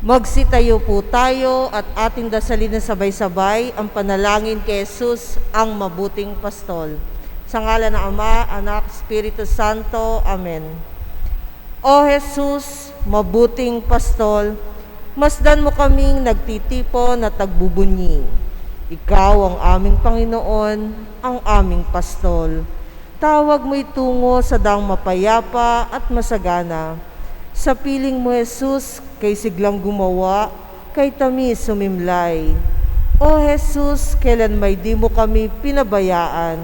Magsitayo po tayo at ating dasalin na sabay-sabay ang panalangin kay Jesus, ang mabuting pastol. Sa ngalan ng Ama, Anak, Espiritu Santo. Amen. O Jesus, mabuting pastol, masdan mo kaming nagtitipon at nagbubunyi. Ikaw ang aming Panginoon, ang aming pastol. Tawag mo'y tungo sa daang mapayapa at masagana. Sa piling mo, Jesus, kay siglang gumawa, kay tamis sumimlay. O Jesus, kailan may di mo kami pinabayaan,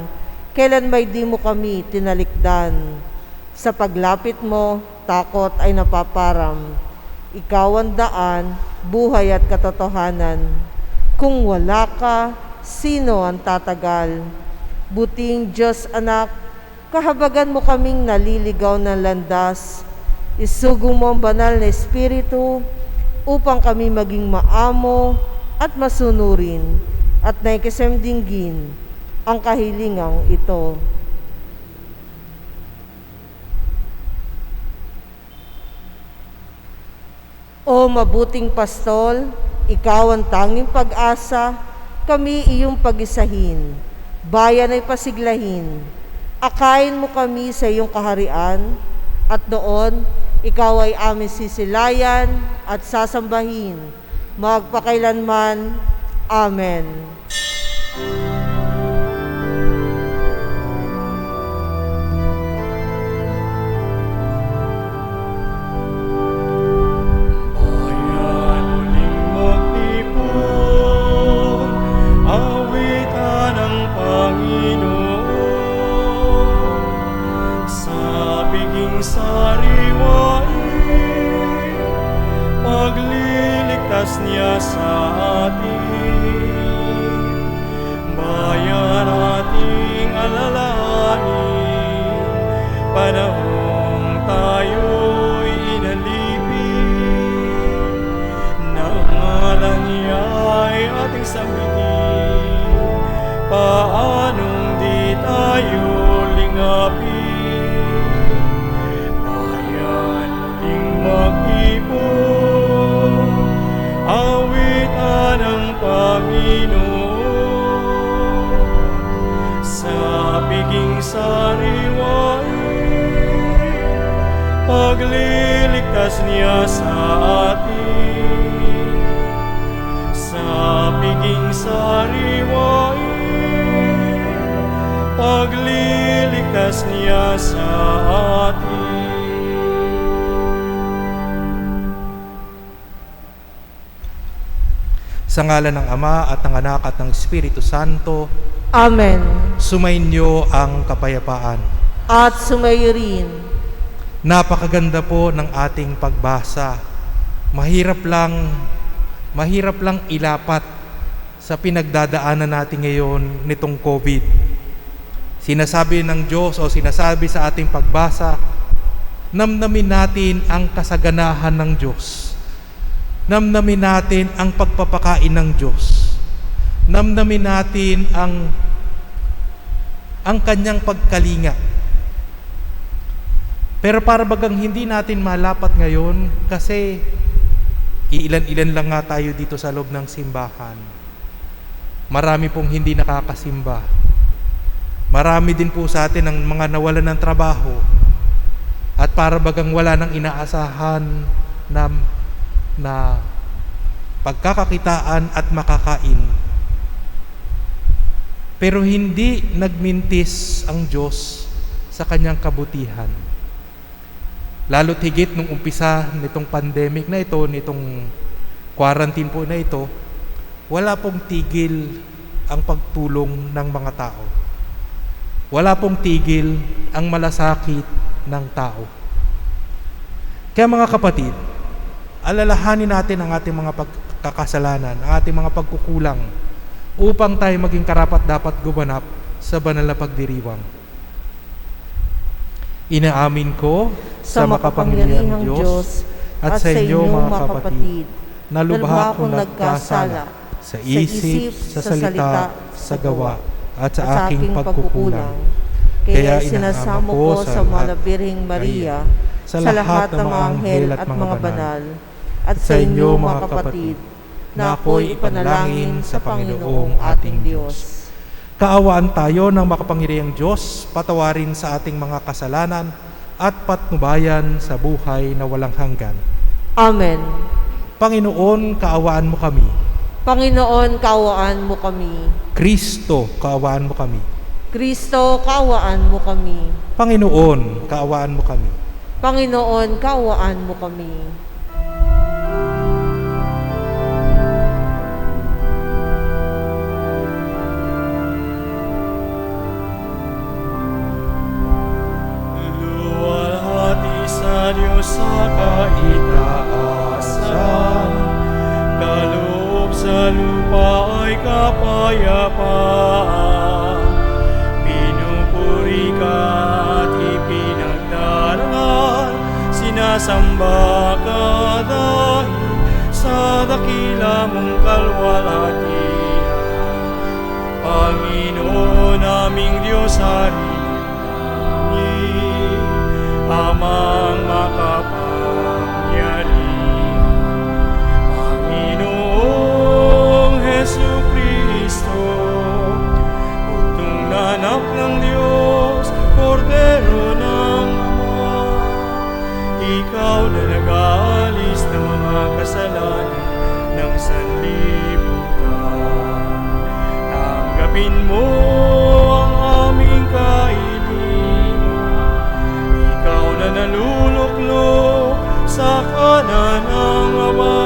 kailan may di mo kami tinalikdan. Sa paglapit mo, takot ay napaparam. Ikaw ang daan, buhay at katotohanan. Kung wala ka, sino ang tatagal? Buting Diyos anak, kahabagan mo kaming naliligaw ng landas. Isugong mo ang banal na Espiritu upang kami maging maamo at masunurin at naikisamdinggin ang kahilingang ito. O mabuting pastol, ikaw ang tanging pag-asa, kami iyong pag-isahin, bayan ay pasiglahin, akayin mo kami sa iyong kaharian, at doon, ikaw ay aming sisilayan at sasambahin, magpakailanman. Amen. Pagliligtas niya sa atin, bayan ating alalahanin, panahong tayo'y inalipin, na ang ngalan niya'y ating sambitin, paanong di tayo lingapin, bayan muling mag-ipon, awitan ng Panginoon, sa piging sariwain, pagliligtas niya sa atin, sa piging sariwain, pagliligtas niya sa atin. Sa ngalan ng Ama at ng Anak at ng Espiritu Santo. Amen. Sumainyo ang kapayapaan. At sumayo rin. Napakaganda po ng ating pagbasa. Mahirap lang ilapat sa pinagdadaanan natin ngayon nitong COVID. Sinasabi ng Diyos o sinasabi sa ating pagbasa, namnamin natin ang kasaganahan ng Diyos. Namnamin natin ang pagpapakain ng Diyos. Namnamin natin ang kanyang pagkalinga. Pero para bagang hindi natin malapat ngayon kasi iilan-ilan lang nga tayo dito sa loob ng simbahan. Marami pong hindi nakakasimba. Marami din po sa atin ang mga nawalan ng trabaho at para bagang wala nang inaasahan na pagkakakitaan at makakain. Pero hindi nagmintis ang Diyos sa kanyang kabutihan. Lalo't higit nung umpisa nitong pandemic na ito, nitong quarantine po na ito, wala pong tigil ang pagtulong ng mga tao. Wala pong tigil ang malasakit ng tao. Kaya mga kapatid, alalahanin natin ang ating mga pagkakasalanan, ang ating mga pagkukulang upang tayo maging karapat-dapat gumanap sa banal na pagdiriwang. Inaamin ko sa makapangyarihang Diyos at sa inyo mga kapatid na lubha akong nagkasala sa isip, sa salita, sa gawa at sa aking pagkukulang. Kaya sinasamo ko sa Mahal na Birheng Maria, sa lahat ng mga anghel at mga banal, at sa inyo mga kapatid, na ako'y ipanalangin sa Panginoong ating Diyos. Kaawaan tayo ng makapangyarihang Diyos, patawarin sa ating mga kasalanan at patnubayan sa buhay na walang hanggan. Amen. Panginoon, kaawaan mo kami. Panginoon, kaawaan mo kami. Kristo, kaawaan mo kami. Kristo, kaawaan mo kami. Panginoon, kaawaan mo kami. Panginoon, kaawaan mo kami. Luwalhati sa Diyos sa kaitaasan, kaloob sa lupa ay kapayapaan. Pinupuri ka at ipinagdarangal, sinasamba ka dahil sa dakila mong kalwalhatian. Panginoon aming Diyos, Hari Amang makapangyarihan, Panginoong Jesucristo, bugtong na anak ng Diyos, Kordero ng Ama. Ikaw na nag-aalis ng mga kasalanan ng sanlibutan. Tanggapin mo ang aming kahilingan, na naluluklok sa kanan ng Ama.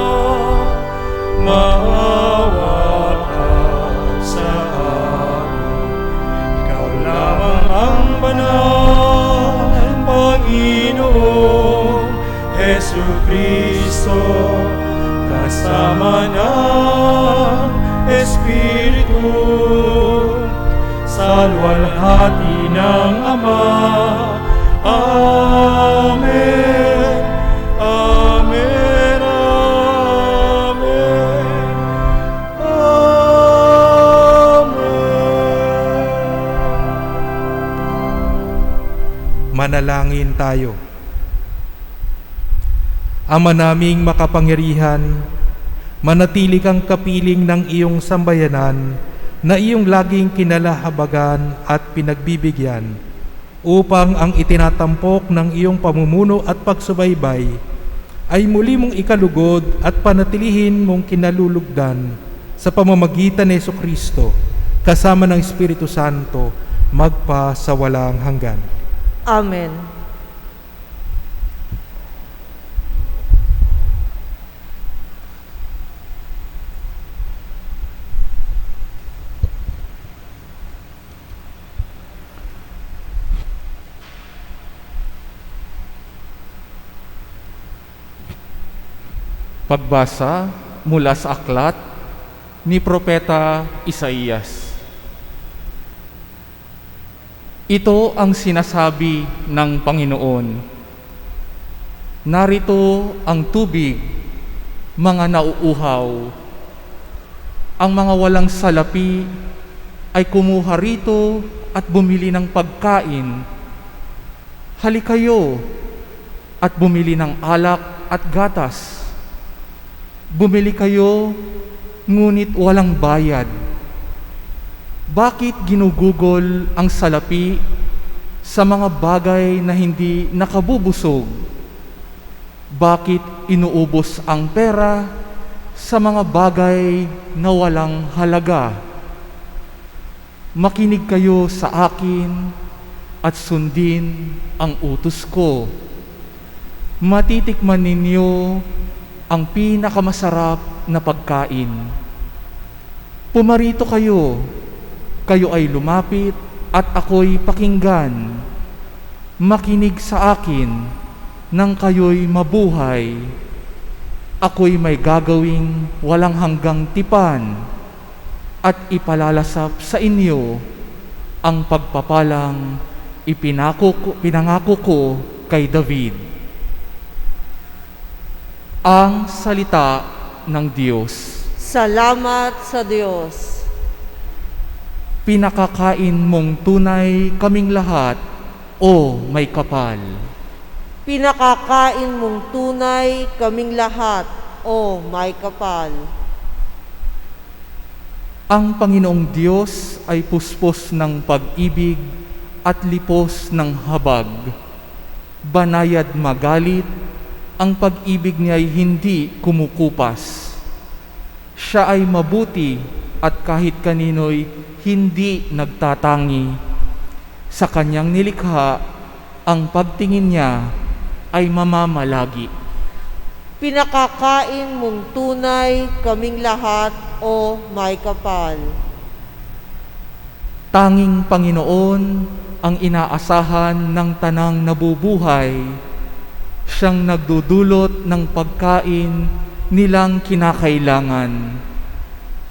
Maawa ka sa amin, ikaw lamang ang banal, Panginoong Jesucristo, kasama ng Espiritu, sa luwalhati ng Ama. Amen, amen, amen, amen. Manalangin tayo. Ama naming makapangyarihan, manatili kang kapiling ng iyong sambayanan na iyong laging kinalahabagan at pinagbibigyan, upang ang itinatampok ng iyong pamumuno at pagsubaybay ay muli mong ikalugod at panatilihin mong kinalulugdan sa pamamagitan ni Jesucristo kasama ng Espiritu Santo magpa sa walang hanggan. Amen. Pagbasa mula sa aklat ni Propeta Isaías. Ito ang sinasabi ng Panginoon. Narito ang tubig, mga nauuhaw. Ang mga walang salapi ay kumuha rito at bumili ng pagkain. Halikayo at bumili ng alak at gatas. Bumili kayo, ngunit walang bayad. Bakit ginugugol ang salapi sa mga bagay na hindi nakabubusog? Bakit inuubos ang pera sa mga bagay na walang halaga? Makinig kayo sa akin at sundin ang utos ko. Matitikman ninyo ang pinakamasarap na pagkain. Pumarito kayo, kayo ay lumapit at ako'y pakinggan. Makinig sa akin nang kayo'y mabuhay. Ako'y may gagawing walang hanggang tipan at ipalalasap sa inyo ang pagpapalang pinangako ko kay David. Ang salita ng Diyos. Salamat sa Diyos. Pinakakain mong tunay kaming lahat, o may kapal. Pinakakain mong tunay kaming lahat, o may kapal. Ang Panginoong Diyos ay puspos ng pag-ibig at lipos ng habag. Banayad magalit, ang pag-ibig niya'y hindi kumukupas. Siya ay mabuti at kahit kanino'y hindi nagtatangi. Sa kanyang nilikha, ang pagtingin niya ay mamamalagi. Pinakakain mong tunay kaming lahat o may kapal. Tanging Panginoon ang inaasahan ng tanang nabubuhay. Siyang nagdudulot ng pagkain nilang kinakailangan.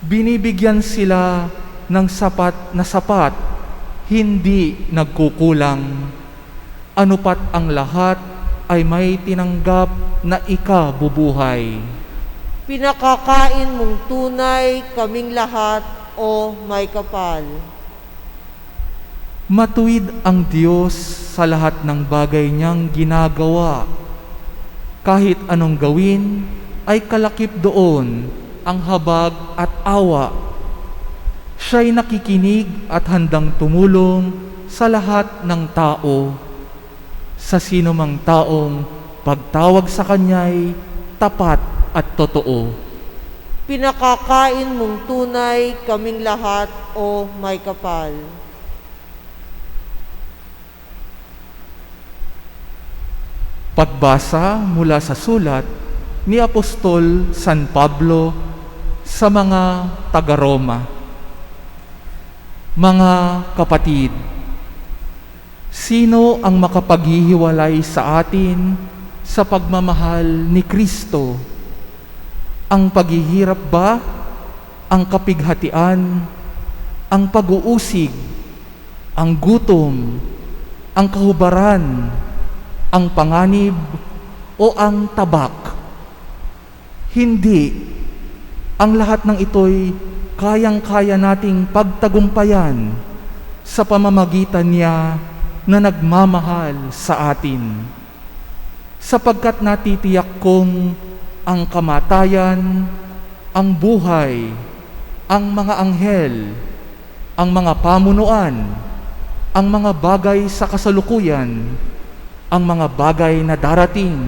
Binibigyan sila ng sapat, hindi nagkukulang. Anupat ang lahat ay may tinanggap na ikabubuhay. Pinakakain mong tunay kaming lahat o may kapal. Matuwid ang Diyos sa lahat ng bagay niyang ginagawa. Kahit anong gawin, ay kalakip doon ang habag at awa. Siya'y nakikinig at handang tumulong sa lahat ng tao. Sa sino mang taong pagtawag sa Kanya'y tapat at totoo. Pinakakain mong tunay kaming lahat o may kapal. Pagbasa mula sa sulat ni Apostol San Pablo sa mga taga-Roma. Mga kapatid, sino ang makapaghihiwalay sa atin sa pagmamahal ni Kristo? Ang paghihirap ba? Ang kapighatian? Ang pag-uusig? Ang gutom? Ang kahubaran? Ang panganib? O ang tabak? Hindi. Ang lahat ng ito'y kayang-kaya nating pagtagumpayan sa pamamagitan niya na nagmamahal sa atin. Sapagkat natitiyak kong ang kamatayan, ang buhay, ang mga anghel, ang mga pamunuan, ang mga bagay sa kasalukuyan, ang mga bagay na darating,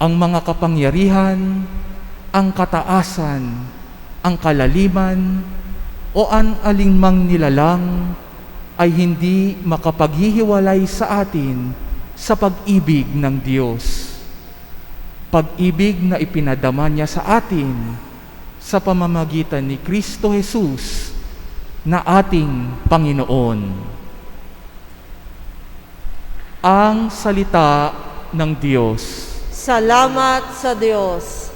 ang mga kapangyarihan, ang kataasan, ang kalaliman, o ang alinmang nilalang ay hindi makapaghihiwalay sa atin sa pag-ibig ng Diyos. Pag-ibig na ipinadama niya sa atin sa pamamagitan ni Kristo Jesus na ating Panginoon. Ang salita ng Diyos. Salamat sa Diyos.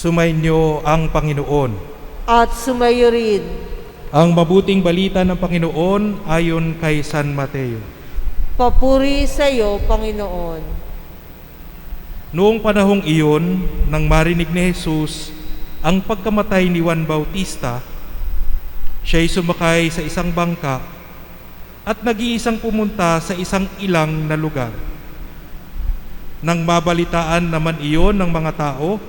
Sumainyo ang Panginoon. At sumayo rin. Ang mabuting balita ng Panginoon ayon kay San Mateo. Papuri sa iyo, Panginoon. Noong panahong iyon, nang marinig ni Jesus ang pagkamatay ni Juan Bautista, siya'y sumakay sa isang bangka at nag-iisang pumunta sa isang ilang na lugar. Nang mabalitaan naman iyon ng mga tao,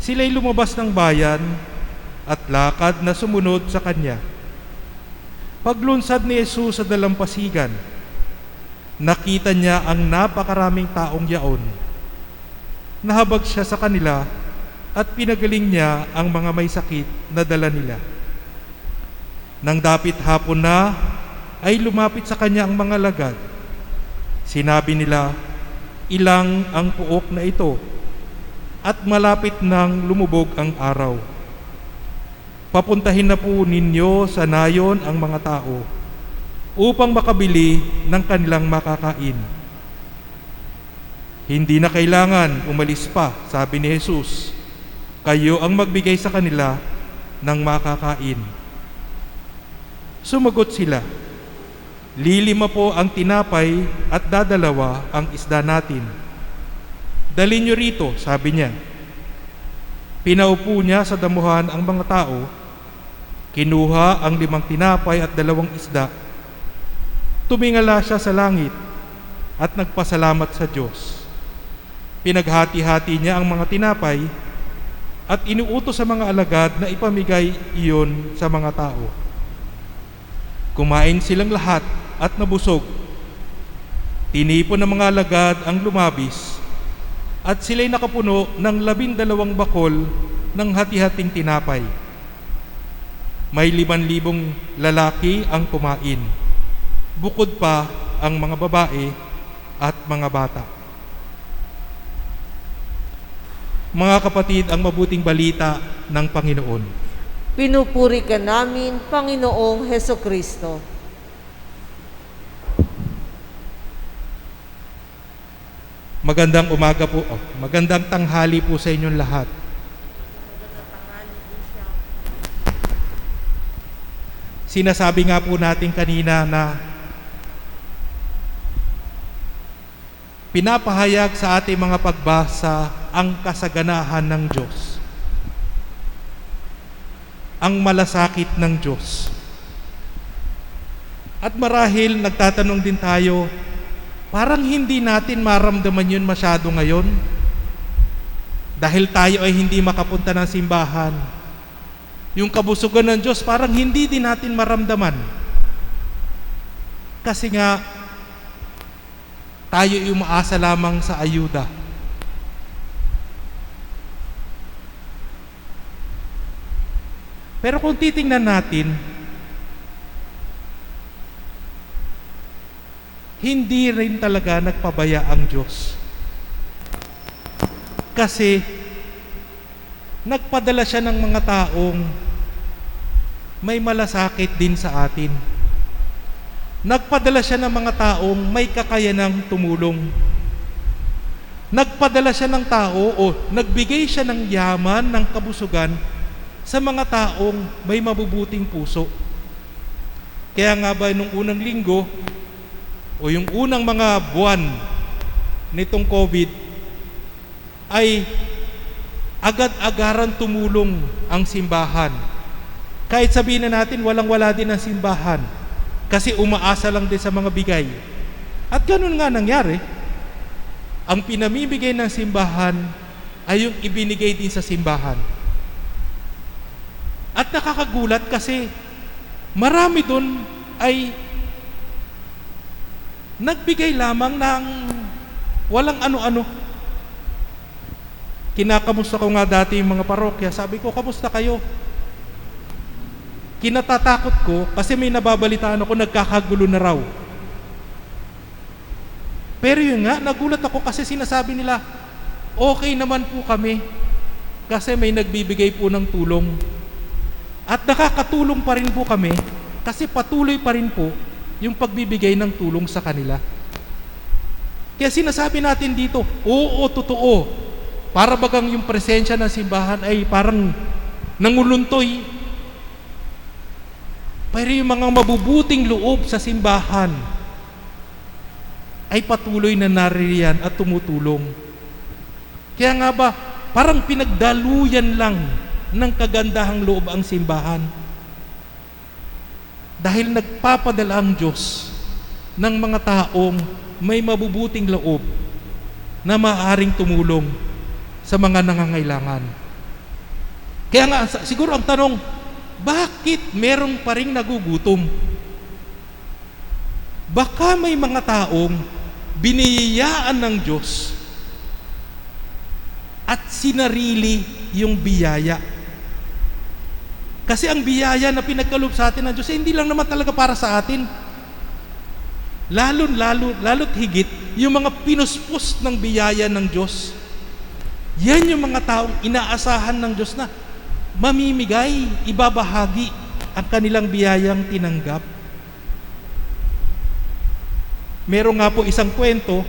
sila'y lumabas ng bayan at lakad na sumunod sa kanya. Paglunsad ni Jesus sa dalampasigan, nakita niya ang napakaraming taong yaon. Nahabag siya sa kanila at pinagaling niya ang mga may sakit na dala nila. Nang dapit hapon na, ay lumapit sa kanya ang mga lagad. Sinabi nila, "Ilang ang puok na ito?" at malapit nang lumubog ang araw. Papuntahin na po ninyo sa nayon ang mga tao upang makabili ng kanilang makakain. Hindi na kailangan umalis pa, sabi ni Jesus. Kayo ang magbigay sa kanila ng makakain. Sumagot sila, "5 po ang tinapay at 2 ang isda natin." "Dalhin niyo rito," sabi niya. Pinaupo niya sa damuhan ang mga tao, kinuha ang 5 tinapay at 2 isda, tumingala siya sa langit at nagpasalamat sa Diyos. Pinaghati-hati niya ang mga tinapay at inuutos sa mga alagad na ipamigay iyon sa mga tao. Kumain silang lahat at nabusog. Tinipon ng mga alagad ang lumabis at sila'y nakapuno ng 12 bakol ng hati-hating tinapay. May 5,000 lalaki ang kumain, bukod pa ang mga babae at mga bata. Mga kapatid, ang mabuting balita ng Panginoon. Pinupuri ka namin, Panginoong Hesukristo. Magandang umaga po, magandang tanghali po sa inyong lahat. Sinasabi nga po natin kanina na pinapahayag sa ating mga pagbasa ang kasaganahan ng Diyos, ang malasakit ng Diyos. At marahil nagtatanong din tayo, parang hindi natin maramdaman yun masyado ngayon dahil tayo ay hindi makapunta ng simbahan. Yung kabusugan ng Diyos parang hindi din natin maramdaman kasi nga tayo ay umaasa lamang sa ayuda. Pero kung titingnan natin, hindi rin talaga nagpabaya ang Diyos. Kasi nagpadala siya ng mga taong may malasakit din sa atin. Nagpadala siya ng mga taong may kakayanang tumulong. Nagpadala siya ng tao o nagbigay siya ng yaman, ng kabusugan sa mga taong may mabubuting puso. Kaya nga ba nung unang linggo o yung unang mga buwan nitong COVID ay agad-agaran tumulong ang simbahan. Kahit sabihin na natin walang-wala din ang simbahan kasi umaasa lang din sa mga bigay. At ganun nga nangyari. Ang pinamimigay ng simbahan ay yung ibinigay din sa simbahan. At nakakagulat kasi marami doon ay nagbigay lamang ng walang ano-ano. Kinakamusta ko nga dati yung mga parokya. Sabi ko, kamusta kayo? Kinatatakot ko kasi may nababalitaan ako nagkakagulo na raw. Pero yun nga, nagulat ako kasi sinasabi nila, okay naman po kami kasi may nagbibigay po ng tulong. At nakakatulong pa rin po kami kasi patuloy pa rin po yung pagbibigay ng tulong sa kanila. Kaya sinasabi natin dito, oo, totoo. Para bagang yung presensya ng simbahan ay parang nanguluntoy. Pero yung mga mabubuting loob sa simbahan ay patuloy na naririyan at tumutulong. Kaya nga ba, parang pinagdaluyan lang ng kagandahang loob ang simbahan. Dahil nagpapadala ang Diyos ng mga taong may mabubuting loob na maaaring tumulong sa mga nangangailangan. Kaya nga, siguro ang tanong, bakit merong pa ring nagugutom? Baka may mga taong biniyayaan ng Diyos at sinarili yung biyaya. Kasi ang biyaya na pinagkaloob sa atin ng Diyos, hindi lang naman talaga para sa atin. Lalo't higit, yung mga pinuspos ng biyaya ng Diyos Yan yung mga taong inaasahan ng Diyos na mamimigay, ibabahagi ang kanilang biyayang tinanggap. Meron nga po isang kwento,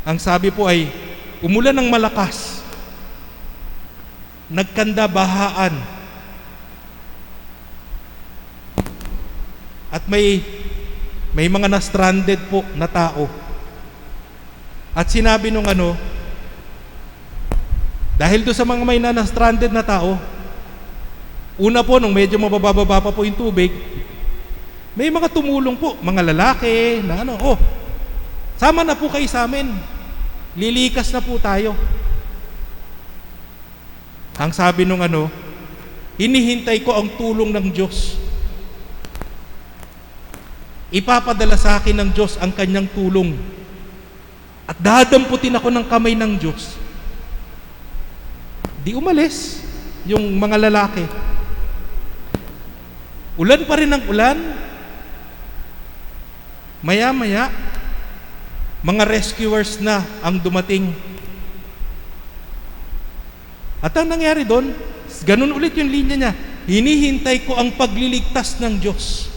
ang sabi po ay, umulan ng malakas, nagkanda bahaan, at may mga na-stranded po na tao. At sinabi nung dahil doon sa mga may na-stranded na tao, una po, nung medyo mabababa pa po yung tubig, may mga tumulong po, mga lalaki na sama na po kayo sa amin, lilikas na po tayo. Ang sabi nung hinihintay ko ang tulong ng Diyos. Ipapadala sa akin ng Diyos ang kanyang tulong. At dadamputin ako ng kamay ng Diyos. Di umalis yung mga lalaki. Ulan pa rin ang ulan. Maya-maya, mga rescuers na ang dumating. At ang nangyari doon, ganun ulit yung linya niya. Hinihintay ko ang pagliligtas ng Diyos.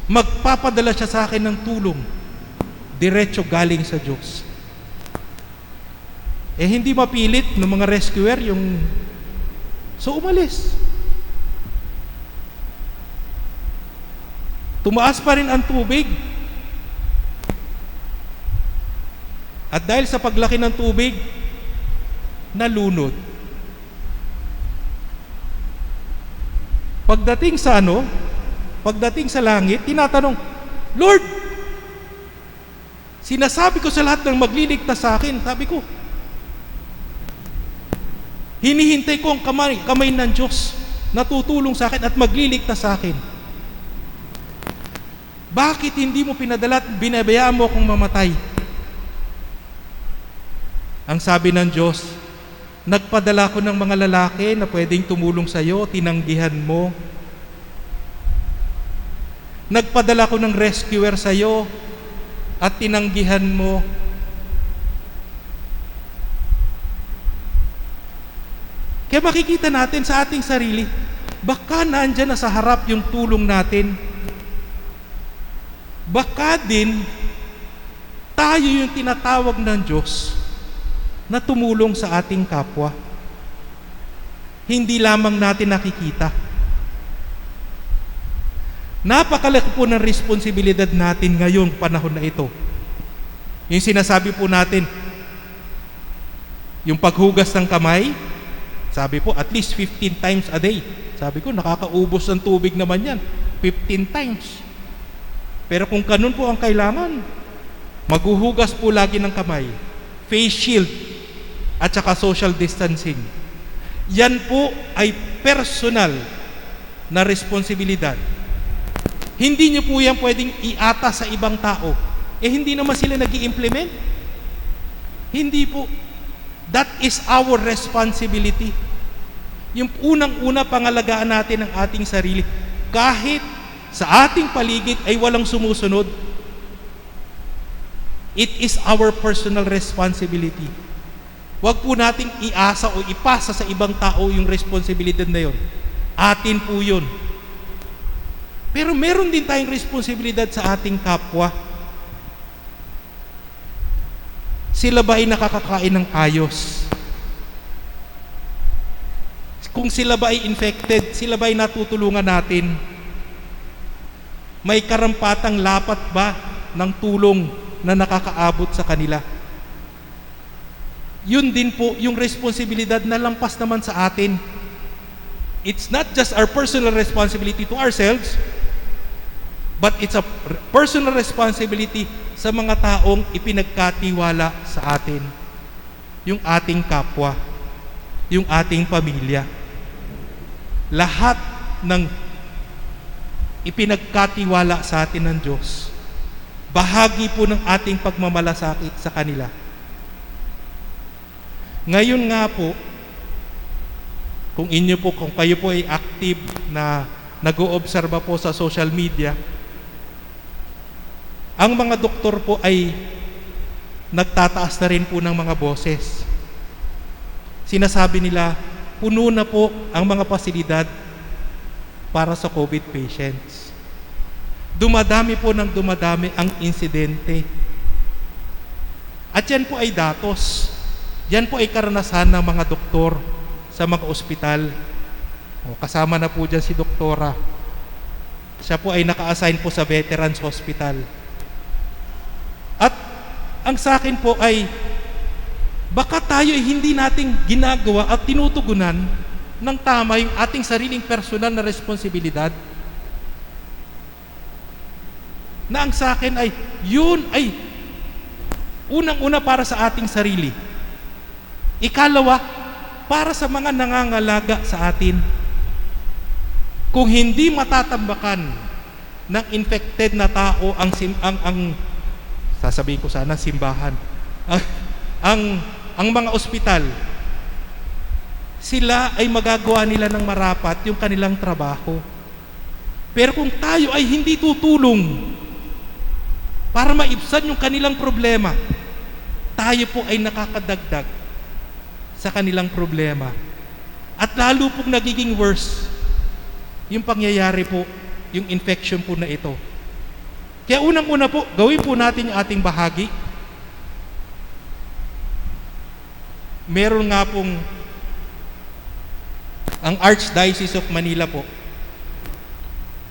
Magpapadala siya sa akin ng tulong. Diretso galing sa Diyos. Hindi mapilit ng mga rescuer yung... So umalis. Tumaas pa rin ang tubig. At dahil sa paglaki ng tubig, nalunod. Pagdating sa langit, tinatanong, Lord, sinasabi ko sa lahat ng magliligtas sa akin, sabi ko, hinihintay ko ang kamay ng Diyos na tutulong sa akin at magliligtas sa akin. Bakit hindi mo pinadala at binabayaan mo akong mamatay? Ang sabi ng Diyos, nagpadala ko ng mga lalaki na pwedeng tumulong sa iyo, tinanggihan mo. Nagpadala ko ng rescuer sa iyo at tinanggihan mo. Kaya makikita natin sa ating sarili, baka nandyan na sa harap yung tulong natin. Baka din tayo yung tinatawag ng Diyos na tumulong sa ating kapwa. Hindi lamang natin nakikita. Napakalaki po ng responsibilidad natin ngayong panahon na ito. Yung sinasabi po natin, yung paghugas ng kamay, sabi po, at least 15 times a day. Sabi ko, nakakaubos ng tubig naman yan. 15 times. Pero kung ganun po ang kailangan, maghuhugas po lagi ng kamay, face shield, at saka social distancing. Yan po ay personal na responsibilidad. Hindi nyo po yan pwedeng iata sa ibang tao. Hindi naman sila nag-i-implement. Hindi po. That is our responsibility. Yung unang-una pangalagaan natin ang ating sarili. Kahit sa ating paligid ay walang sumusunod, it is our personal responsibility. Huwag po nating iasa o ipasa sa ibang tao yung responsibilidad na yun. Atin po yun. Pero meron din tayong responsibilidad sa ating kapwa. Sila ba ay nakakakain ng ayos? Kung sila ba ay infected, sila ba ay natutulungan natin? May karampatang lapat ba ng tulong na nakakaabot sa kanila? Yun din po yung responsibilidad na lampas naman sa atin. It's not just our personal responsibility to ourselves, but it's a personal responsibility sa mga taong ipinagkatiwala sa atin. Yung ating kapwa, yung ating pamilya. Lahat ng ipinagkatiwala sa atin ng Diyos, bahagi po ng ating pagmamalasakit sa kanila. Ngayon nga po, kung kayo po ay active na nag-oobserba po sa social media, ang mga doktor po ay nagtataas na rin po ng mga boses. sinasabi nila, puno na po ang mga pasilidad para sa COVID patients. Dumadami po ng dumadami ang insidente. At yan po ay datos. Yan po ay karanasan ng mga doktor sa mga ospital. Kasama na po dyan si doktora. Siya po ay naka-assign po sa Veterans Hospital. At ang sa akin po ay, baka tayo ay hindi nating ginagawa at tinutugunan ng tama yung ating sariling personal na responsibilidad. Na ang sa akin ay, yun ay unang-una para sa ating sarili. Ikalawa, para sa mga nangangalaga sa atin. Kung hindi matatambakan ng infected na tao ang sasabihin ko sana simbahan, ang mga ospital, sila ay magagawa nila ng marapat yung kanilang trabaho. Pero kung tayo ay hindi tutulong para maibsan yung kanilang problema, tayo po ay nakakadagdag sa kanilang problema. At lalo pong nagiging worse yung pangyayari po, yung infection po na ito. Kaya unang-una po, gawin po natin yung ating bahagi. Meron nga pong ang Archdiocese of Manila po,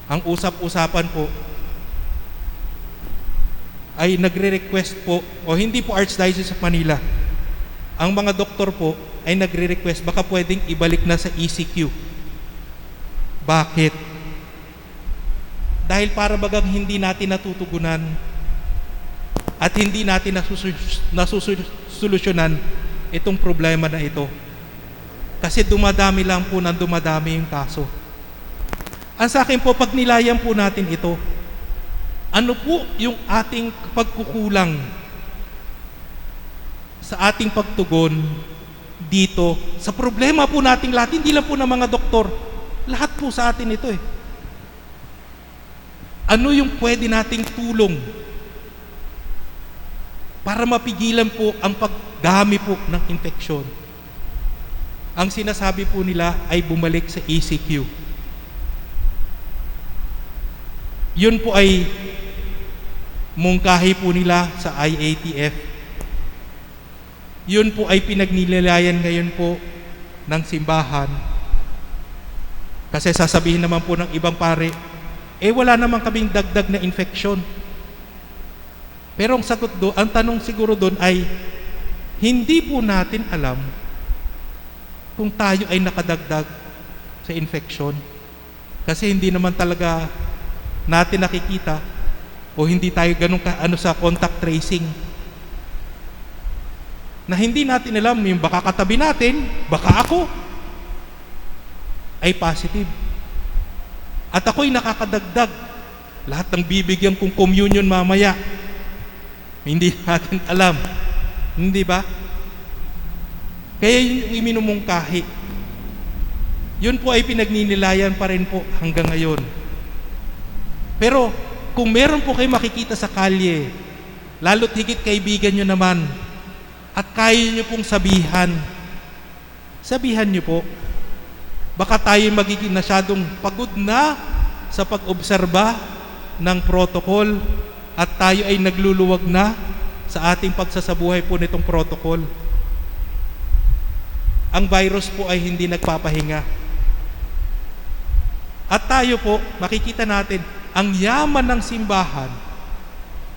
ang usap-usapan po ay nagre-request po, o hindi po Archdiocese of Manila, ang mga doktor po ay nagre-request baka pwedeng ibalik na sa ECQ. Bakit? Dahil para bagang hindi natin natutugunan at hindi natin nasusolusyonan itong problema na ito. Kasi dumadami lang po ng dumadami yung kaso. Ang sa akin po, pag nilayan po natin ito, ano po yung ating pagkukulang sa ating pagtugon dito sa problema po nating lahat, hindi lang po ng mga doktor, lahat po sa atin ito eh. Ano yung pwede nating tulong para mapigilan po ang pagdami po ng infeksyon? Ang sinasabi po nila ay bumalik sa ECQ. Yun po ay mungkahi po nila sa IATF. Yun po ay pinagnilalayan ngayon po ng simbahan. Kasi sasabihin naman po ng ibang pare, wala naman kaming dagdag na infeksyon. Pero ang sagot doon, ang tanong siguro doon ay, hindi po natin alam kung tayo ay nakadagdag sa infeksyon. Kasi hindi naman talaga natin nakikita o hindi tayo ganun sa contact tracing. Na hindi natin alam, yung baka katabi natin, baka ako ay positive. At ako'y nakakadagdag. Lahat ng bibigyan kong communion mamaya, hindi natin alam. Hindi ba? Kaya yung iminumungkahi, yun po ay pinagninilayan pa rin po hanggang ngayon. Pero kung meron po kayo makikita sa kalye, lalo't higit kaibigan nyo naman, at kaya nyo pong sabihan nyo po, baka tayo magiging masyadong pagod na sa pag-obserba ng protocol at tayo ay nagluluwag na sa ating pagsasabuhay po nitong protocol. Ang virus po ay hindi nagpapahinga. At tayo po, makikita natin, ang yaman ng simbahan,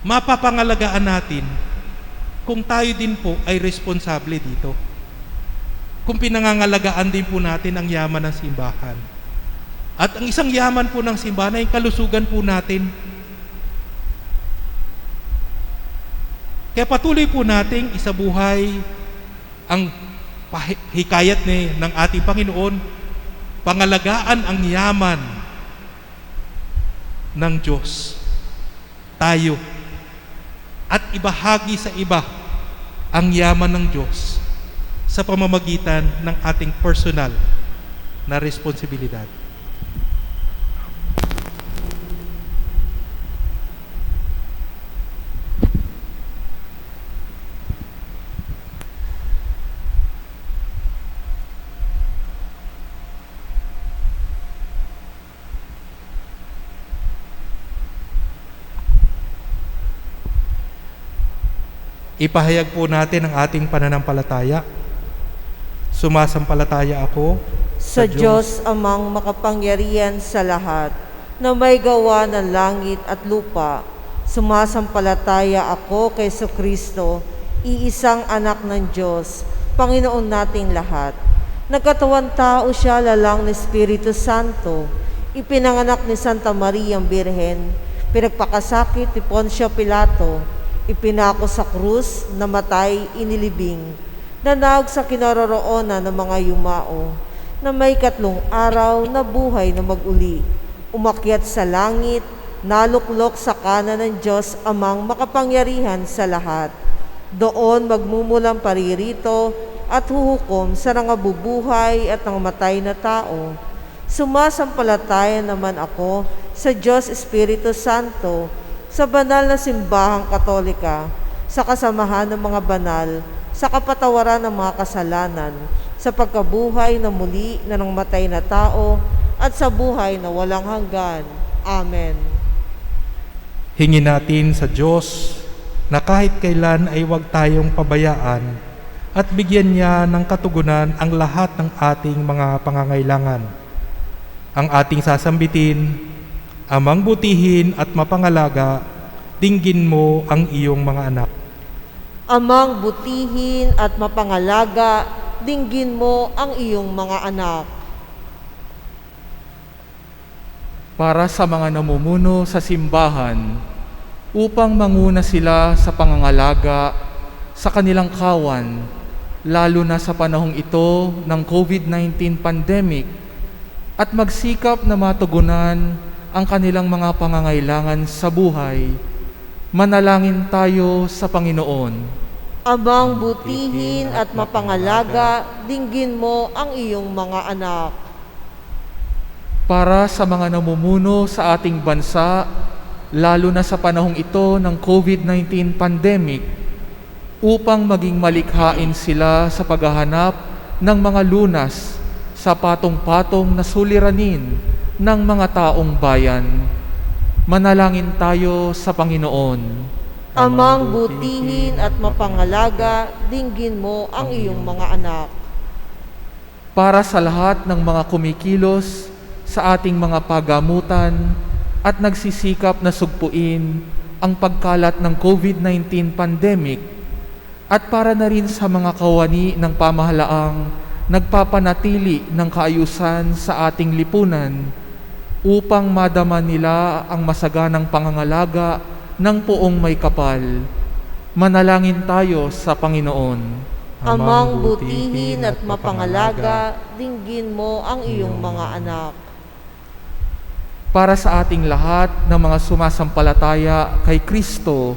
mapapangalagaan natin kung tayo din po ay responsable dito. Kung pinangangalagaan din po natin ang yaman ng simbahan. At ang isang yaman po ng simbahan ay kalusugan po natin. Kaya patuloy po nating isabuhay ang hikayat ng ating Panginoon, pangalagaan ang yaman ng Diyos. Tayo. At ibahagi sa iba ang yaman ng Diyos sa pamamagitan ng ating personal na responsibilidad. Ipahayag po natin ang ating pananampalataya. Sumasampalataya ako Sa Diyos amang makapangyarihan sa lahat, na may gawa ng langit at lupa. Sumasampalataya ako kay Kristo, iisang anak ng Diyos, Panginoon nating lahat. Nagkatawang tao siya lalang ni Espiritu Santo, ipinanganak ni Santa Maria ang Birhen, pinagpakasakit ni Poncio Pilato, ipinako sa krus, namatay, inilibing, nanawag sa kinaroroonan ng mga yumao, na may 3 araw na buhay na mag-uli, umakyat sa langit, naluklok sa kanan ng Diyos amang makapangyarihan sa lahat. Doon magmumulang paririto at huhukom sa nangabubuhay at nangamatay na tao. Sumasampalataya naman ako sa Diyos Espiritu Santo, sa banal na simbahang katolika, sa kasamahan ng mga banal, sa kapatawaran ng mga kasalanan, sa pagkabuhay na muli na ng matay na tao, at sa buhay na walang hanggan. Amen. Hingin natin sa Diyos na kahit kailan ay huwag tayong pabayaan at bigyan niya ng katugunan ang lahat ng ating mga pangangailangan. Ang ating sasambitin, Amang butihin at mapangalaga, dinggin mo ang iyong mga anak. Amang butihin at mapangalaga, dinggin mo ang iyong mga anak. Para sa mga namumuno sa simbahan, upang manguna sila sa pangangalaga sa kanilang kawan, lalo na sa panahong ito ng COVID-19 pandemic, at magsikap na matugunan ang kanilang mga pangangailangan sa buhay, manalangin tayo sa Panginoon. Amang butihin at mapangalaga, dinggin mo ang iyong mga anak. Para sa mga namumuno sa ating bansa, lalo na sa panahong ito ng COVID-19 pandemic, upang maging malikhain sila sa paghahanap ng mga lunas sa patong-patong na suliranin ng mga taong bayan. Manalangin tayo sa Panginoon. Amang butihin at mapangalaga, dinggin mo ang iyong mga anak. Para sa lahat ng mga kumikilos sa ating mga pagamutan at nagsisikap na sugpuin ang pagkalat ng COVID-19 pandemic, at para na rin sa mga kawani ng pamahalaang nagpapanatili ng kaayusan sa ating lipunan, upang madama nila ang masaganang pangangalaga ng poong may kapal. Manalangin tayo sa Panginoon. Amang butihin at mapangalaga, dinggin mo ang iyong mga anak. Para sa ating lahat ng mga sumasampalataya kay Kristo,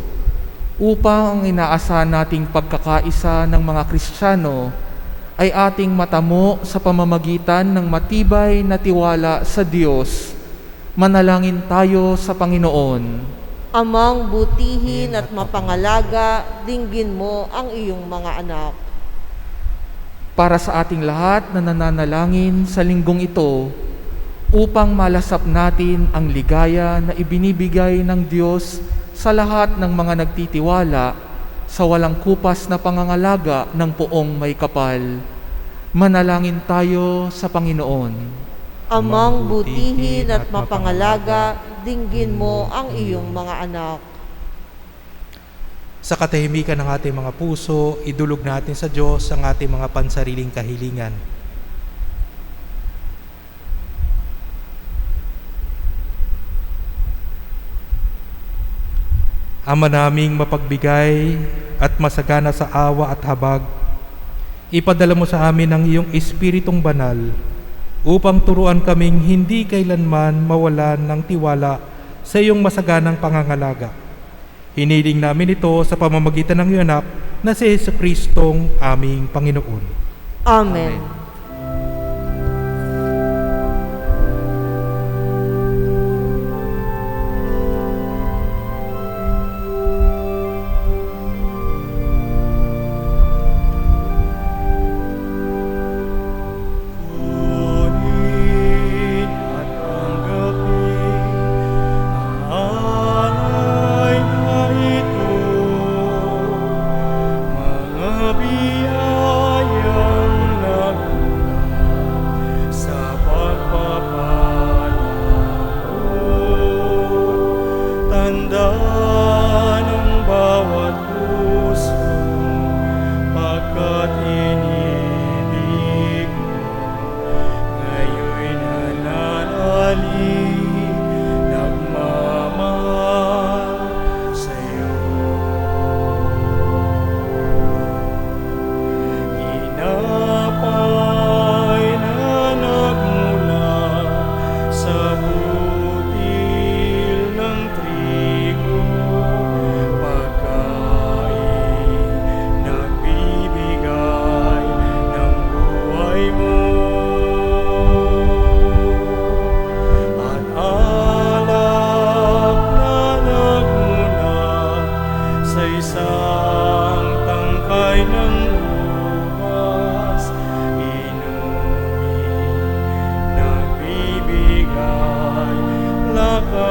upang ang inaasahan nating pagkakaisa ng mga Kristiyano ay ating matamo sa pamamagitan ng matibay na tiwala sa Diyos, manalangin tayo sa Panginoon. Amang butihin at mapangalaga, dinggin mo ang iyong mga anak. Para sa ating lahat na nananalangin sa linggong ito, upang malasap natin ang ligaya na ibinibigay ng Diyos sa lahat ng mga nagtitiwala sa walang kupas na pangangalaga ng poong may kapal, manalangin tayo sa Panginoon. Amang butihin at mapangalaga, dinggin mo ang iyong mga anak. Sa katahimikan ng ating mga puso, idulog natin sa Diyos ang ating mga pansariling kahilingan. Ama naming mapagbigay at masagana sa awa at habag, ipadala mo sa amin ang iyong Espiritong Banal upang turuan kaming hindi kailanman mawalan ng tiwala sa iyong masaganang pangangalaga. Hiniling namin ito sa pamamagitan ng iyong anak na si Jesucristong aming Panginoon. Amen. Kunin at tanggapin ang alay na ito isang tangkay ng ubas, inumin, nagbibigay lakas.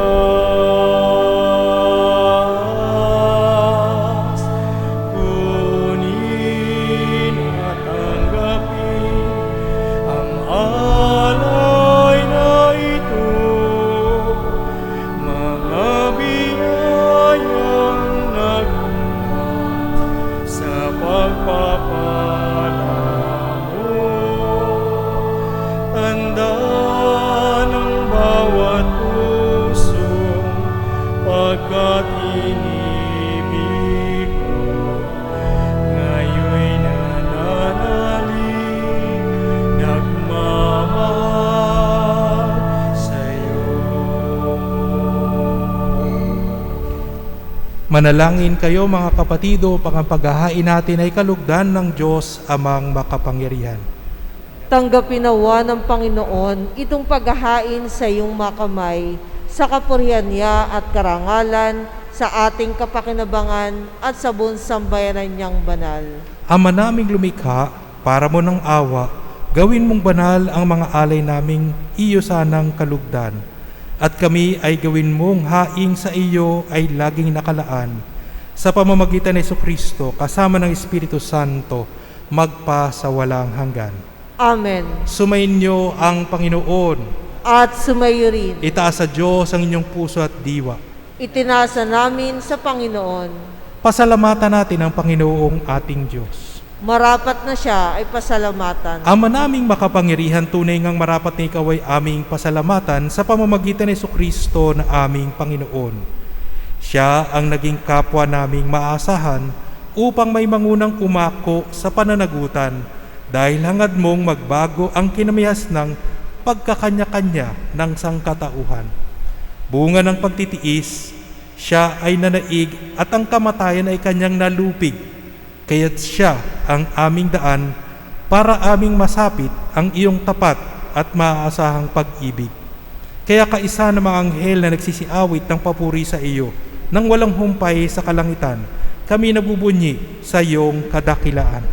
Kunin at tanggapin ang alay na ito, mga biyayang nagunat sa pagpapala mo. Tanda ng bawat pusong pagkat inibig ko, ngayon'y nananalig, nagmamahal sa'yo. Manalangin kayo mga kapatido, upang ang paghahain natin ay kalugdan ng Diyos Amang makapangyarihan. Tanggapin nawa ng Panginoon itong paghahain sa iyong makamay, sa kapurihan niya at karangalan, sa ating kapakinabangan at sa buong sambayanan niyang banal. Ama naming lumikha, para mo ng awa, gawin mong banal ang mga alay naming iyo sanang kalugdan. At kami ay gawin mong haing sa iyo ay laging nakalaan. Sa pamamagitan ni Jesucristo, kasama ng Espiritu Santo, magpa sa walang hanggan. Amen. Sumainyo ang Panginoon. At sumayo rin. Itaas sa Diyos ang inyong puso at diwa. Itinasa namin sa Panginoon. Pasalamatan natin ang Panginoong ating Diyos. Marapat na siya ay pasalamatan. Ama naming makapangyarihan, tunay ngang marapat na ikaw ay aming pasalamatan sa pamamagitan ni Jesucristo na aming Panginoon. Siya ang naging kapwa naming maasahan upang may mangunang umako sa pananagutan, dahil hangad mong magbago ang kinamihas ng pagkakanya-kanya ng sangkatauhan. Bunga ng pagtitiis, siya ay nanaig at ang kamatayan ay kanyang nalupig. Kaya't siya ang aming daan para aming masapit ang iyong tapat at maaasahang pag-ibig. Kaya kaisa ng mga anghel na nagsisiawit ng papuri sa iyo nang walang humpay sa kalangitan, kami nabubunyi sa iyong kadakilaan.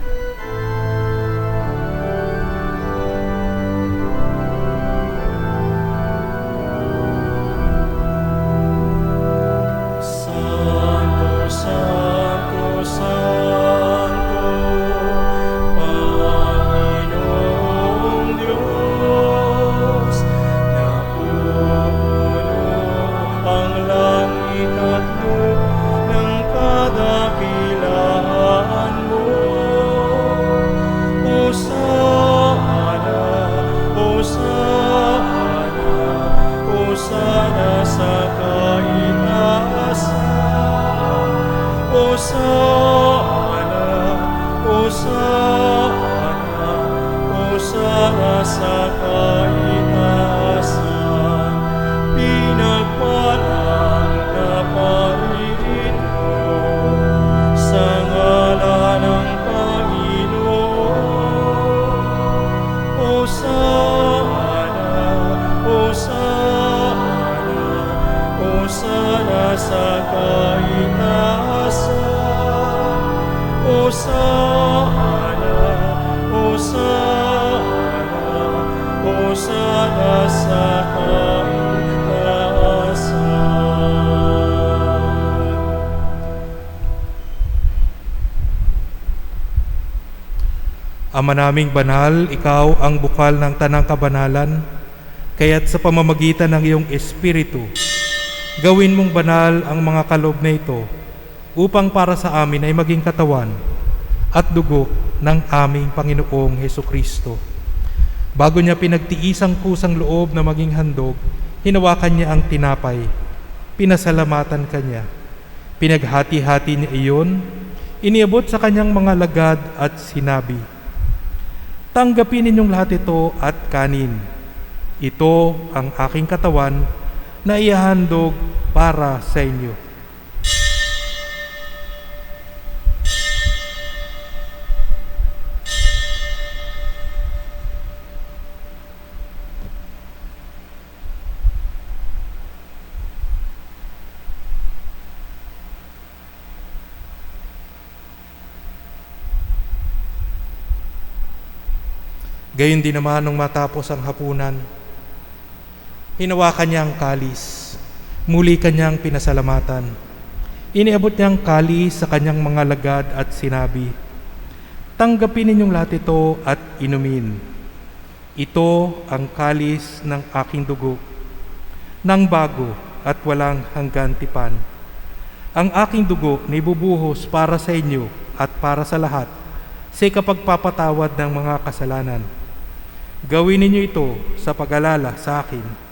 Santo, Santo, Santo, Panginoong Diyos, napupuno ang langit at lupa ng kadakilaan mo. Hosana, Hosana, Hosana sa kaitaasan. Hosana, Hosana, Hosana sa kaitaasan. Pinagpalang na paririto sa ngalan ng Panginoon. Hosana, Hosana, Hosana sa kaitaasan. Hosana, Hosana, Hosana sa kaitaasan. Ama naming banal, ikaw ang bukal ng tanang kabanalan, kaya't sa pamamagitan ng iyong Espiritu, gawin mong banal ang mga kaloob na ito, upang para sa amin ay maging katawan at dugo ng aming Panginoong Hesukristo. Bago niya pinagtiis ang kusang loob na maging handog, hinawakan niya ang tinapay, pinasalamatan kanya, pinaghati-hati niya iyon, iniabot sa kanyang mga lagad at sinabi, "Tanggapin ninyong lahat ito at kanin. Ito ang aking katawan na ihahandog para sa inyo." Gayon din naman nung matapos ang hapunan, hinawakan niya ang kalis, muli kanyang pinasalamatan. Iniabot niya ang kalis sa kanyang mga lagad at sinabi, "Tanggapin ninyong lahat ito at inumin. Ito ang kalis ng aking dugo, ng bago at walang hanggan tipan. Ang aking dugo na ibubuhos para sa inyo at para sa lahat sa kapagpapatawad ng mga kasalanan. Gawin ninyo ito sa pag-alala sa akin."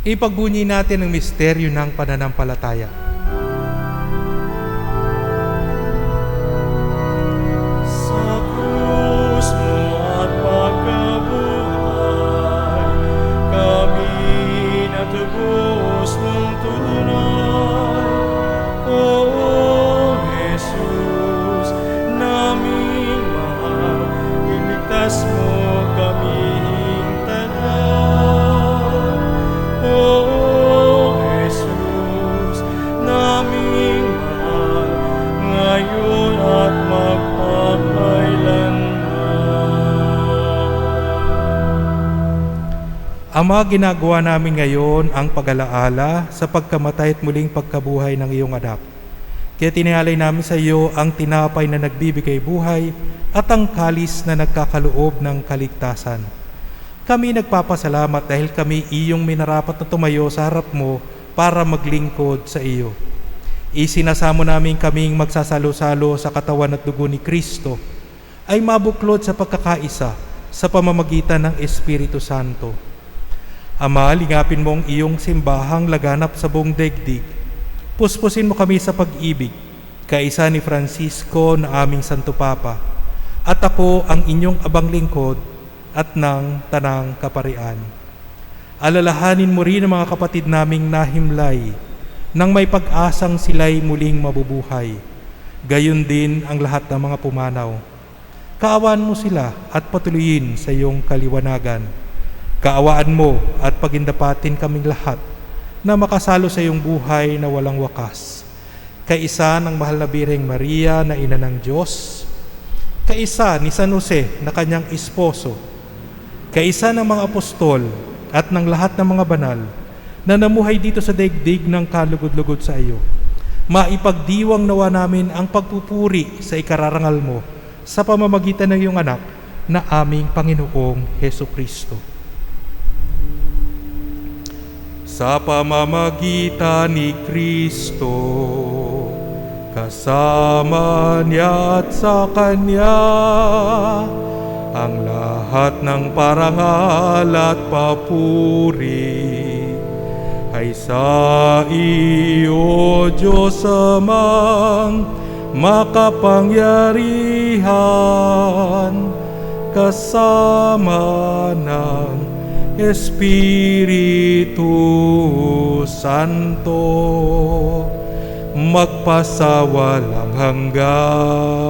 Ipagbunyi natin ang misteryo ng pananampalataya. Sa krus mo at pagkabuhay, kami natubos mong tunay. O Jesus, naming mahal, iligtas mo kaming tanan. O Jesus, naming mahal, ngayon at magpapailanman. Ama, ginagawa namin ngayon ang pag-alaala sa pagkamatay at muling pagkabuhay ng iyong anak. Kaya tinialay namin sa iyo ang tinapay na nagbibigay buhay at ang kalis na nagkakaloob ng kaligtasan. Kami nagpapasalamat dahil kami iyong minarapat na tumayo sa harap mo para maglingkod sa iyo. Isinasamo namin kaming magsasalo-salo sa katawan at dugo ni Kristo ay mabuklod sa pagkakaisa sa pamamagitan ng Espiritu Santo. Ama, lingapin mo ang iyong simbahang laganap sa buong daigdig. Puspusin mo kami sa pag-ibig, kaisa ni Francisco na aming Santo Papa, at ako ang inyong abang lingkod at ng tanang kaparian. Alalahanin mo rin ang mga kapatid naming nahimlay nang may pag-asang sila'y muling mabubuhay. Gayon din ang lahat ng mga pumanaw. Kaawaan mo sila at patuloyin sa iyong kaliwanagan. Kaawaan mo at pagindapatin kaming lahat na makasalo sa iyong buhay na walang wakas. Kaisa ng mahal na Birheng Maria na ina ng Diyos, kaisa ni San Jose na kanyang esposo, kaisa ng mga apostol at ng lahat ng mga banal na namuhay dito sa daigdig ng kalugod-lugod sa iyo. Maipagdiwang nawa namin ang pagpupuri sa ikararangal mo sa pamamagitan ng iyong anak na aming Panginoong Hesukristo. Sa pamamagitan ni Kristo, kasama niya at sa Kanya, ang lahat ng parangal at papuri ay sa iyo, Diyos amang makapangyarihan, kasama ng Espiritu Santo, magpasawalang hanggan.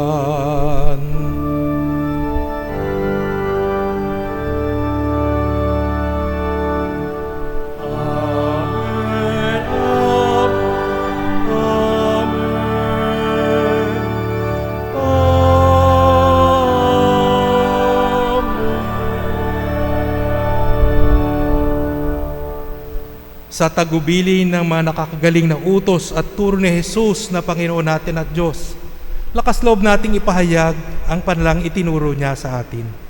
Sa tagubili ng mga nakakagaling na utos at turo ni Jesus na Panginoon natin at Diyos, lakas loob nating ipahayag ang panalangin itinuro niya sa atin.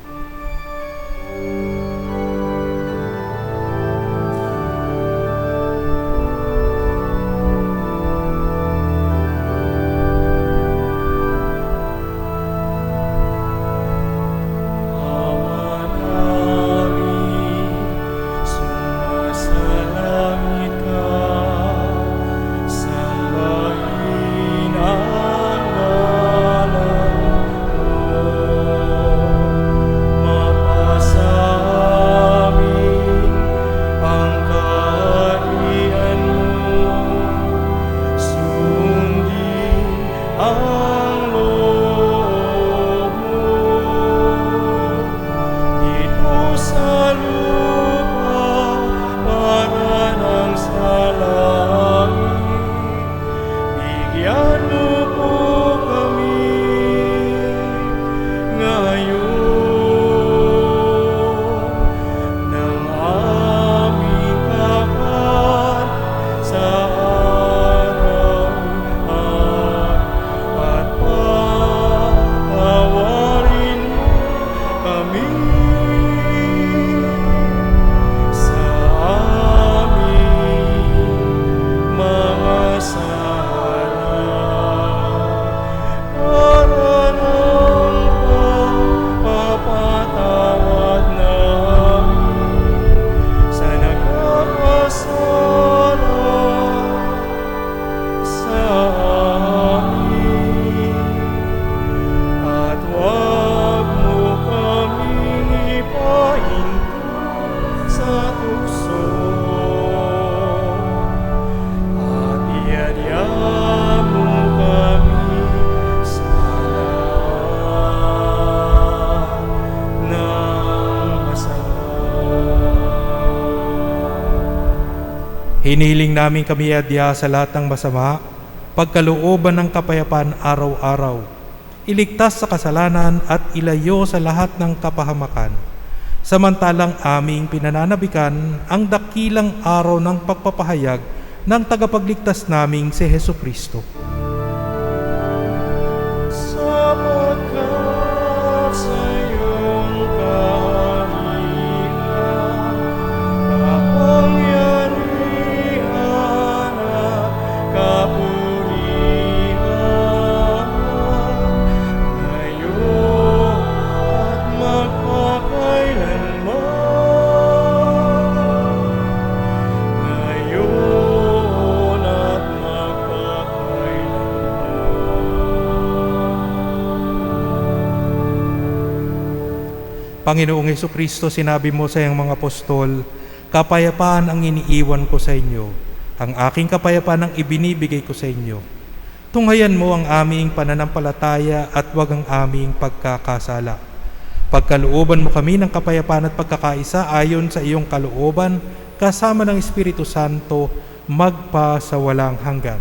Hinihiling namin kami adya sa lahat ng masama, pagkalooban ng kapayapaan araw-araw, iligtas sa kasalanan at ilayo sa lahat ng kapahamakan. Samantalang aming pinananabikan ang dakilang araw ng pagpapahayag ng tagapagligtas naming si Hesukristo. Sapagkat sa iyong kaharian, kapangyarihan at kapurihan, ngayon at magpakailanman. Ngayon at Panginoong Hesukristo, sinabi mo sa iyong mga apostol, kapayapaan ang iniiwan ko sa inyo, ang aking kapayapaan ang ibinibigay ko sa inyo. Tunghayan mo ang aming pananampalataya at wag ang aming pagkakasala. Pagkalooban mo kami ng kapayapaan at pagkakaisa ayon sa iyong kalooban, kasama ng Espiritu Santo, magpa sa walang hanggan.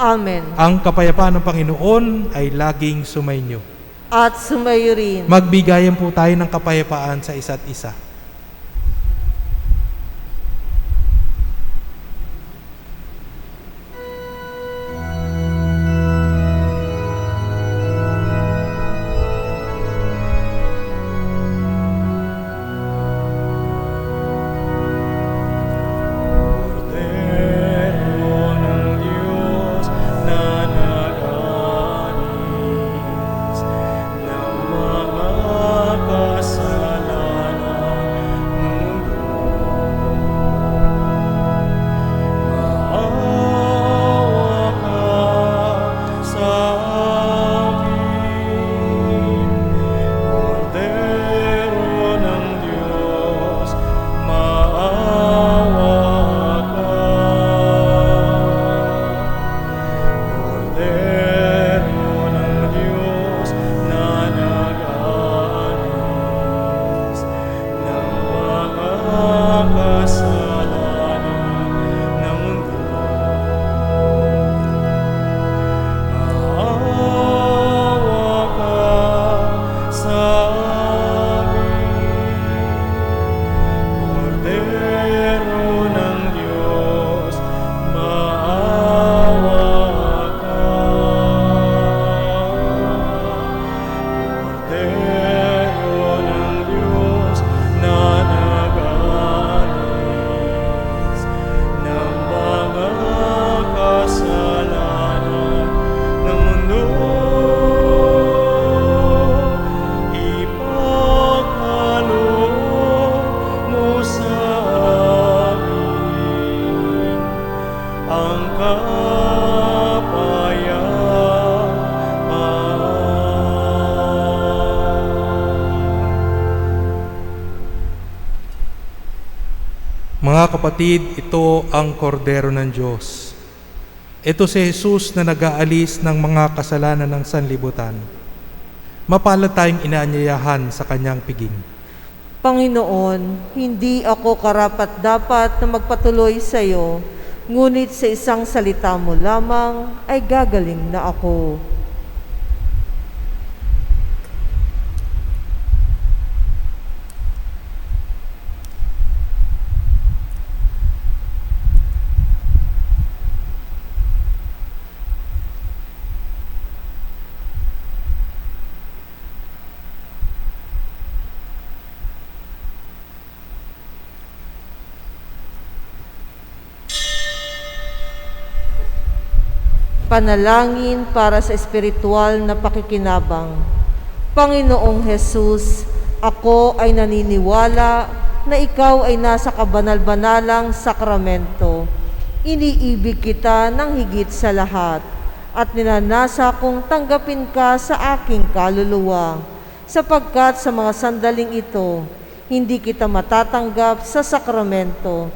Amen. Ang kapayapaan ng Panginoon ay laging sumainyo. At sumayo rin. Magbigayan po tayo ng kapayapaan sa isa't isa. Kordero ng Diyos na nag-alis ng mga kasalanan ng mundo, maawa ka sa amin. Kordero ng Diyos, maawa ka. Kordero ng Diyos na nag-alis ng mga kasalanan ng mundo, maawa ka sa amin. Kordero ng Diyos, maawa ka. Kordero ng Diyos na nag-alis ng mga kasalanan ng mundo, ipagkaloob mo sa amin ang kapayapaan. Mga kapatid, ito ang kordero ng Diyos. Ito si Jesus na nag-aalis ng mga kasalanan ng sanlibutan. Mapalad tayong inaanyayahan sa kanyang piging. Panginoon, hindi ako karapat-dapat na magpatuloy sa iyo, ngunit sa isang salita mo lamang ay gagaling na ako. Panalangin para sa espiritual na pakikinabang. Panginoong Jesus, ako ay naniniwala na ikaw ay nasa kabanal-banalang sakramento. Iniibig kita ng higit sa lahat at ninanasa kong tanggapin ka sa aking kaluluwa, sapagkat sa mga sandaling ito, hindi kita matatanggap sa sakramento.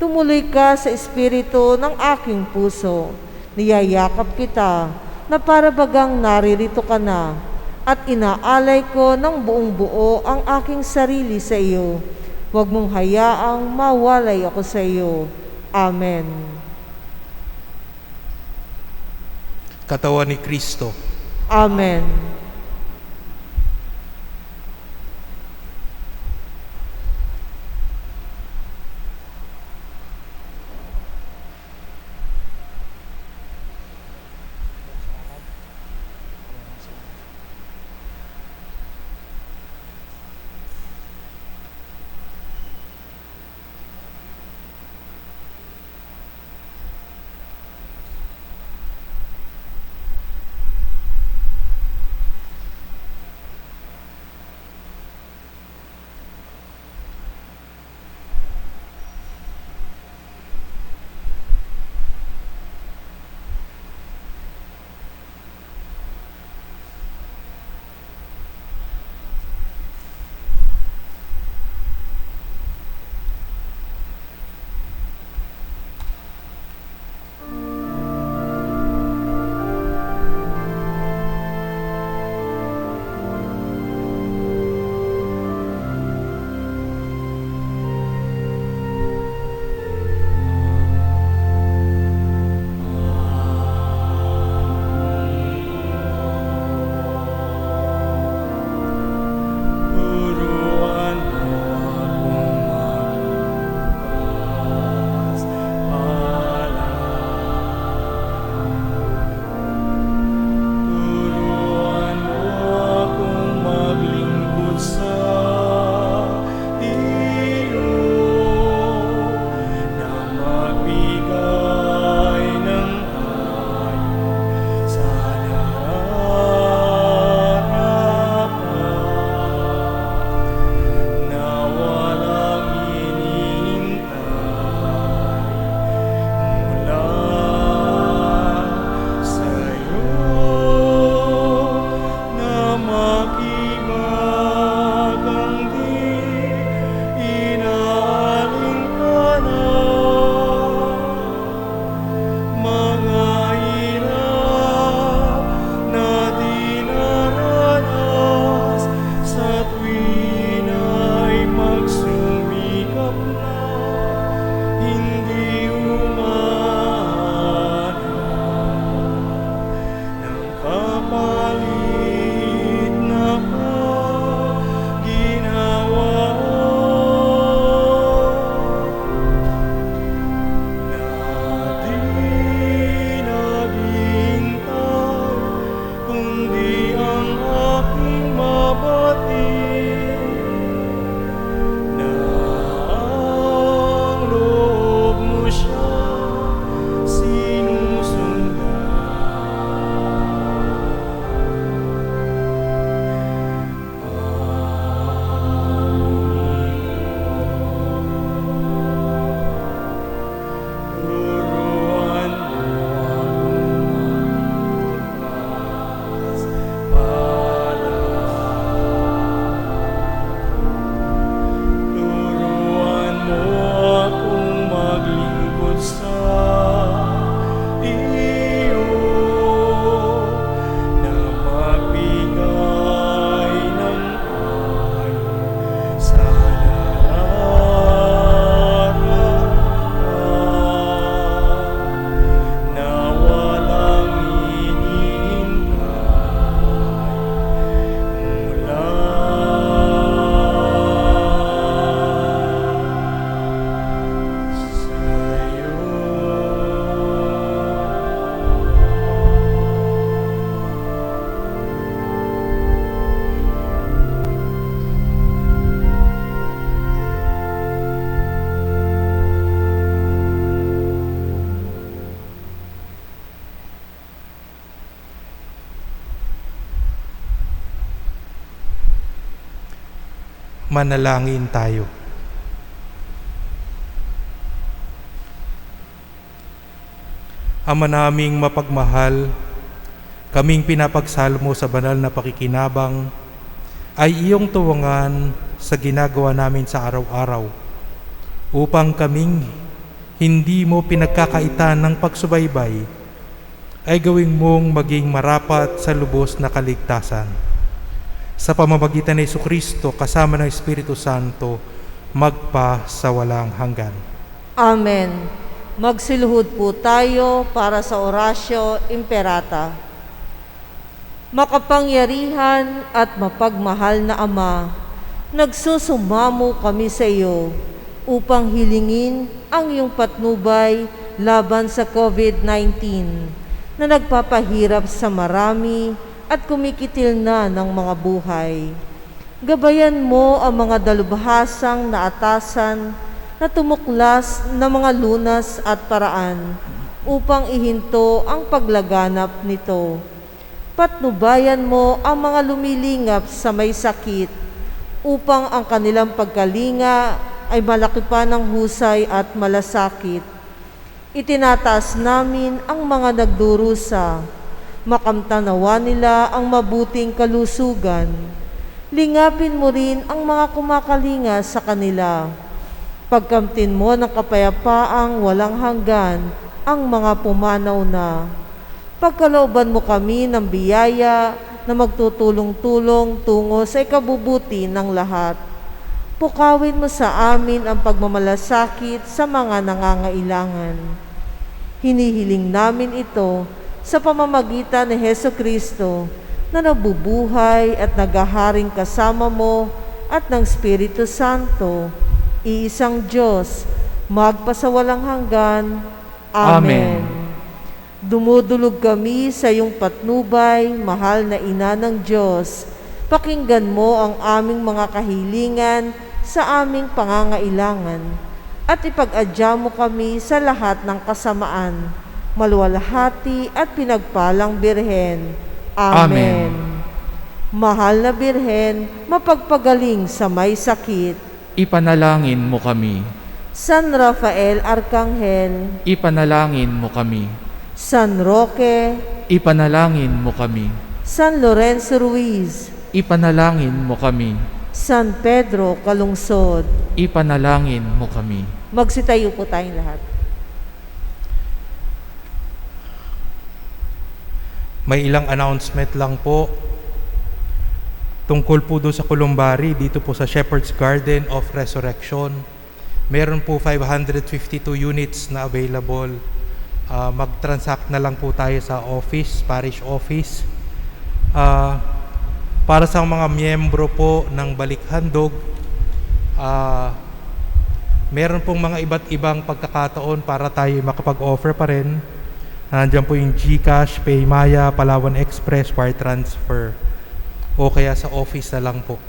Tumuloy ka sa espiritu ng aking puso. Niyayakap kita na para bagang naririto ka na at inaalay ko ng buong buo ang aking sarili sa iyo. Huwag mong hayaang mawalay ako sa iyo. Amen. Katawan ni Kristo. Amen. Manalangin tayo. Ama naming mapagmahal, kaming pinapagsalo mo sa banal na pakikinabang ay iyong tuwangan sa ginagawa namin sa araw-araw upang kaming hindi mo pinagkakaitan ng pagsubaybay ay gawing mong maging marapat sa lubos na kaligtasan. Sa pamamagitan ni Jesucristo kasama ng Espiritu Santo, magpa sa walang hanggan. Amen. Magsiluhod po tayo para sa Orasyo Imperata. Makapangyarihan at mapagmahal na Ama, nagsusumamo kami sa iyo upang hilingin ang iyong patnubay laban sa COVID-19 na nagpapahirap sa marami at kumikitil na ng mga buhay. Gabayan mo ang mga dalubhasang na atasan na tumuklas ng mga lunas at paraan upang ihinto ang paglaganap nito. Patnubayan mo ang mga lumilingap sa may sakit upang ang kanilang pagkalinga ay malaki pa ng husay at malasakit. Itinataas namin ang mga nagdurusa, makamtanawa nila ang mabuting kalusugan. Lingapin mo rin ang mga kumakalinga sa kanila. Pagkamtin mo ng kapayapaang walang hanggan ang mga pumanaw na. Pagkalooban mo kami ng biyaya na magtutulong-tulong tungo sa ikabubuti ng lahat. Pukawin mo sa amin ang pagmamalasakit sa mga nangangailangan. Hinihiling namin ito sa pamamagitan ni Hesukristo na nabubuhay at naghaharing kasama mo at ng Espiritu Santo, iisang Diyos, magpasawalang hanggan. Amen. Dumudulog kami sa iyong patnubay, mahal na Ina ng Diyos. Pakinggan mo ang aming mga kahilingan sa aming pangangailangan at ipag-adya mo kami sa lahat ng kasamaan, maluwalhati at pinagpalang Birhen. Amen. Mahal na Birhen, mapagpagaling sa may sakit. Ipanalangin mo kami. San Rafael Arkanghel, Ipanalangin mo kami. San Roque, Ipanalangin mo kami. San Lorenzo Ruiz, Ipanalangin mo kami. San Pedro Calungsod. Ipanalangin mo kami. Magsitayo po tayong lahat. May ilang announcement lang po tungkol po doon sa Columbari, dito po sa Shepherd's Garden of Resurrection. Meron po 552 units na available. Mag-transact na lang po tayo sa office, parish office. Para sa mga miyembro po ng Balikhandog, meron pong mga iba't ibang pagkakataon para tayo makapag-offer pa rin. Nandiyan po yung GCash, Paymaya, Palawan Express, wire transfer, o kaya sa office na lang po.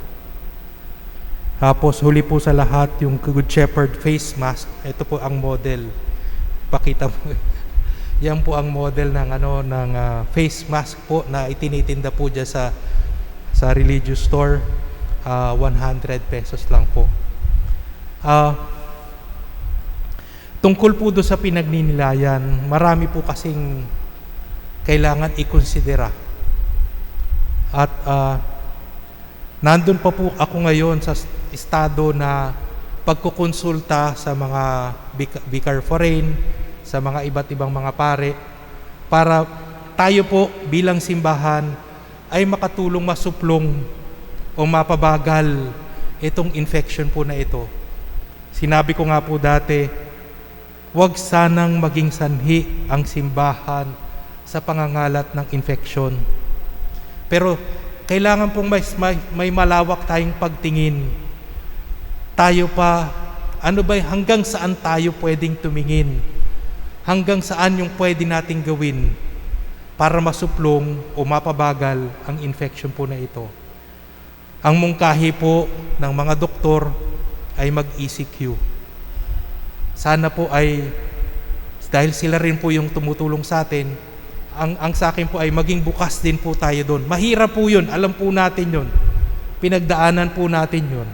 Tapos huli po sa lahat yung Good Shepherd face mask. Ito po ang model. Pakita mo. Yan po ang model ng face mask po na itinitinda po diyan sa religious store. 100 pesos lang po. Tungkol po doon sa pinagninilayan, marami po kasing kailangan ikonsidera. At nandun pa po ako ngayon sa estado na pagkukonsulta sa mga Vicar Foreign, sa mga iba't ibang mga pare, para tayo po bilang simbahan ay makatulong masuplong o mapabagal itong infection po na ito. Sinabi ko nga po dati, huwag sanang maging sanhi ang simbahan sa pangangalat ng infection. Pero kailangan pong may malawak tayong pagtingin. Tayo pa, hanggang saan tayo pwedeng tumingin? Hanggang saan yung pwede nating gawin para masuplong o mapabagal ang infection po na ito? Ang mungkahi po ng mga doktor ay mag-ECQ. Sana po ay, dahil sila rin po yung tumutulong sa atin, ang sa akin po ay maging bukas din po tayo doon. Mahirap po yun, alam po natin yun. Pinagdaanan po natin yun.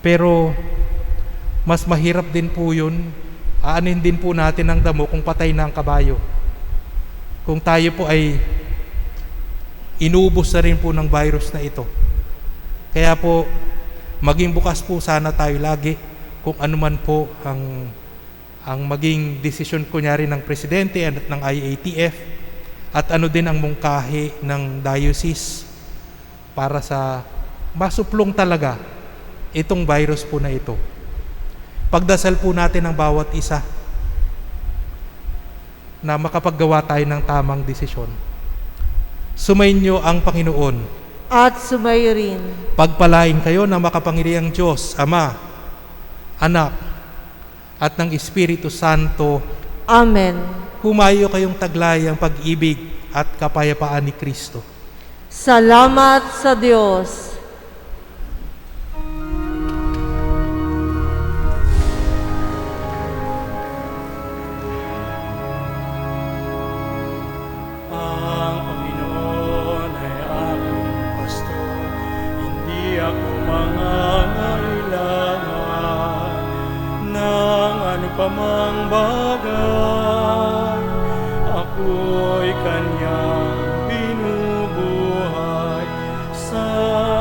Pero mas mahirap din po yun, aanin din po natin ang damo kung patay na ang kabayo. Kung tayo po ay inubos na rin po ng virus na ito. Kaya po, maging bukas po sana tayo lagi kung ano man po ang maging desisyon kunyari ng presidente at ng IATF at ano din ang mungkahi ng diocese para sa masuplong talaga itong virus po na ito. Pagdasal po natin ang bawat isa na makapaggawa tayo ng tamang desisyon. Sumainyo ang Panginoon. At sumayo rin. Pagpalain kayo ng makapangyarihang Diyos, Ama, Anak, at ng Espiritu Santo. Amen. Humayo kayong taglay ang pag-ibig at kapayapaan ni Kristo. Salamat sa Diyos. Ang Panginoon ay aking pastor, hindi ako mangangailangan ng anupamang bagay. Ako'y Kanyang binubuhay sa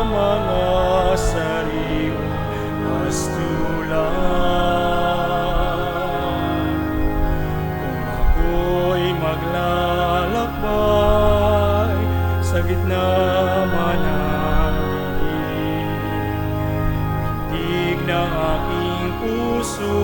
mga sariwang pastulan. Kung ako'y maglalakbay sa gitna man ng dilim, tindig ng aking puso